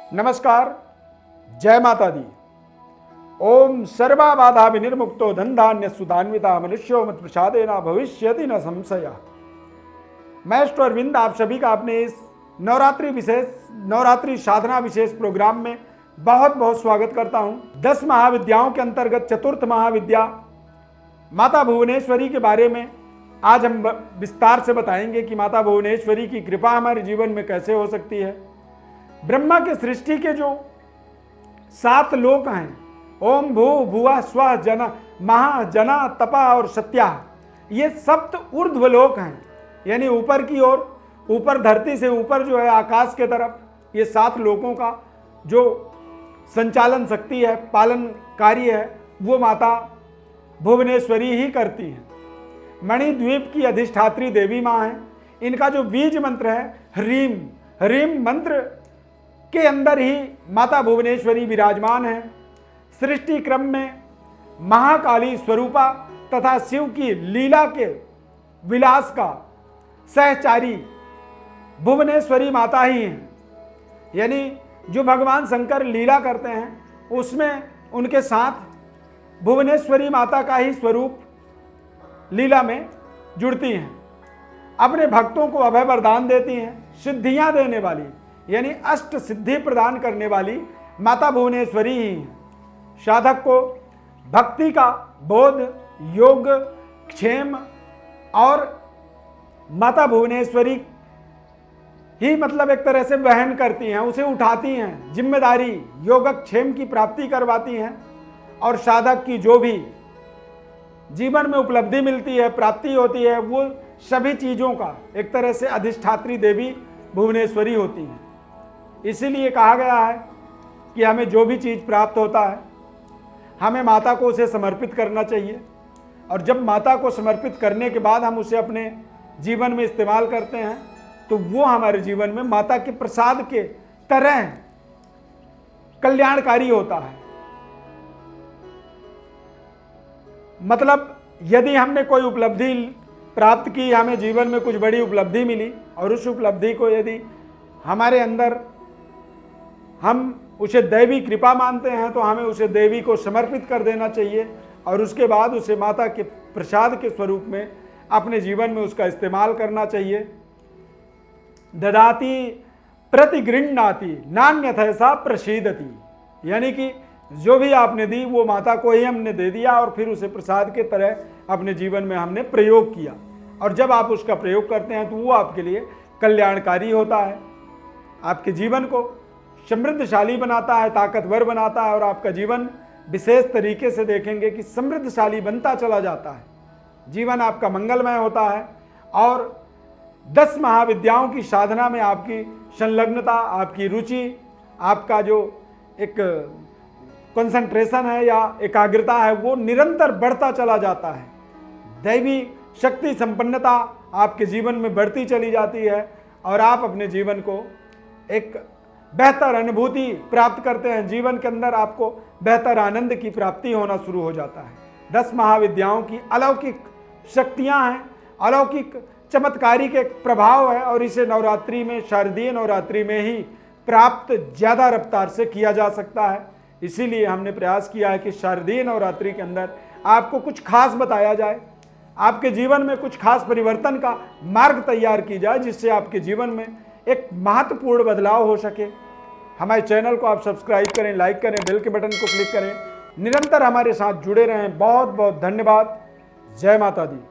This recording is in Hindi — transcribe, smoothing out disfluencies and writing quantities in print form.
नमस्कार, जय माता दी। ओम सर्वा बाधा विनिर्मुक्तो धनधान्य सुधान्विता मनुष्यो मत प्रसादेना भविष्यति न संशय। मैं अरविंद आप सभी का अपने इस नवरात्रि साधना विशेष प्रोग्राम में बहुत बहुत स्वागत करता हूं। 10 महाविद्याओं के अंतर्गत चतुर्थ महाविद्या माता भुवनेश्वरी के बारे में आज हम विस्तार से बताएंगे कि माता भुवनेश्वरी की कृपा हमारे जीवन में कैसे हो सकती है। ब्रह्मा के सृष्टि के जो 7 लोक हैं, ओम भू भुवा स्व जना महा जना तपा और सत्या, ये सप्त ऊर्ध्व लोक हैं, यानी ऊपर की ओर, ऊपर धरती से ऊपर जो है आकाश के तरफ, ये 7 लोकों का जो संचालन शक्ति है, पालन कार्य है, वो माता भुवनेश्वरी ही करती है। मणिद्वीप की अधिष्ठात्री देवी माँ है। इनका जो बीज मंत्र है ह्रीम, ह्रीम मंत्र के अंदर ही माता भुवनेश्वरी विराजमान है। सृष्टि क्रम में महाकाली स्वरूपा तथा शिव की लीला के विलास का सहचारी भुवनेश्वरी माता ही है। यानी जो भगवान शंकर लीला करते हैं उसमें उनके साथ भुवनेश्वरी माता का ही स्वरूप लीला में जुड़ती हैं। अपने भक्तों को अभय वरदान देती हैं। सिद्धियां देने वाली, यानी अष्ट सिद्धि प्रदान करने वाली माता भुवनेश्वरी ही है। साधक को भक्ति का बोध, योग, क्षेम और माता भुवनेश्वरी ही मतलब एक तरह से वहन करती हैं, उसे उठाती हैं, जिम्मेदारी योगक्षेम की प्राप्ति करवाती हैं। और साधक की जो भी जीवन में उपलब्धि मिलती है, प्राप्ति होती है, वो सभी चीज़ों का एक तरह से अधिष्ठात्री देवी भुवनेश्वरी होती है। इसीलिए कहा गया है कि हमें जो भी चीज़ प्राप्त होता है हमें माता को उसे समर्पित करना चाहिए। और जब माता को समर्पित करने के बाद हम उसे अपने जीवन में इस्तेमाल करते हैं तो वो हमारे जीवन में माता के प्रसाद के तरह कल्याणकारी होता है। मतलब यदि हमने कोई उपलब्धि प्राप्त की, हमें जीवन में कुछ बड़ी उपलब्धि मिली और उस उपलब्धि को यदि हमारे अंदर हम उसे दैवी कृपा मानते हैं तो हमें उसे देवी को समर्पित कर देना चाहिए और उसके बाद उसे माता के प्रसाद के स्वरूप में अपने जीवन में उसका इस्तेमाल करना चाहिए। ददाति प्रतिगृह्णाति नान्यथैसा प्रसीदति, यानी कि जो भी आपने दी वो माता को ही हमने दे दिया और फिर उसे प्रसाद के तरह अपने जीवन में हमने प्रयोग किया। और जब आप उसका प्रयोग करते हैं तो वो आपके लिए कल्याणकारी होता है, आपके जीवन को समृद्धशाली बनाता है, ताकतवर बनाता है और आपका जीवन विशेष तरीके से देखेंगे कि समृद्धशाली बनता चला जाता है। जीवन आपका मंगलमय होता है और 10 महाविद्याओं की साधना में आपकी संलग्नता, आपकी रुचि, आपका जो एक कंसंट्रेशन है या एकाग्रता है वो निरंतर बढ़ता चला जाता है। दैवी शक्ति संपन्नता आपके जीवन में बढ़ती चली जाती है और आप अपने जीवन को एक बेहतर अनुभूति प्राप्त करते हैं। जीवन के अंदर आपको बेहतर आनंद की प्राप्ति होना शुरू हो जाता है। 10 महाविद्याओं की अलौकिक शक्तियां हैं, अलौकिक चमत्कारी के प्रभाव है और इसे नवरात्रि में, शारदीय नवरात्रि में ही प्राप्त ज़्यादा रफ्तार से किया जा सकता है। इसीलिए हमने प्रयास किया है कि शारदीय नवरात्रि के अंदर आपको कुछ खास बताया जाए, आपके जीवन में कुछ खास परिवर्तन का मार्ग तैयार की जाए जिससे आपके जीवन में एक महत्वपूर्ण बदलाव हो सके। हमारे चैनल को आप सब्सक्राइब करें, लाइक करें, बेल के बटन को क्लिक करें, निरंतर हमारे साथ जुड़े रहें। बहुत बहुत धन्यवाद। जय माता दी।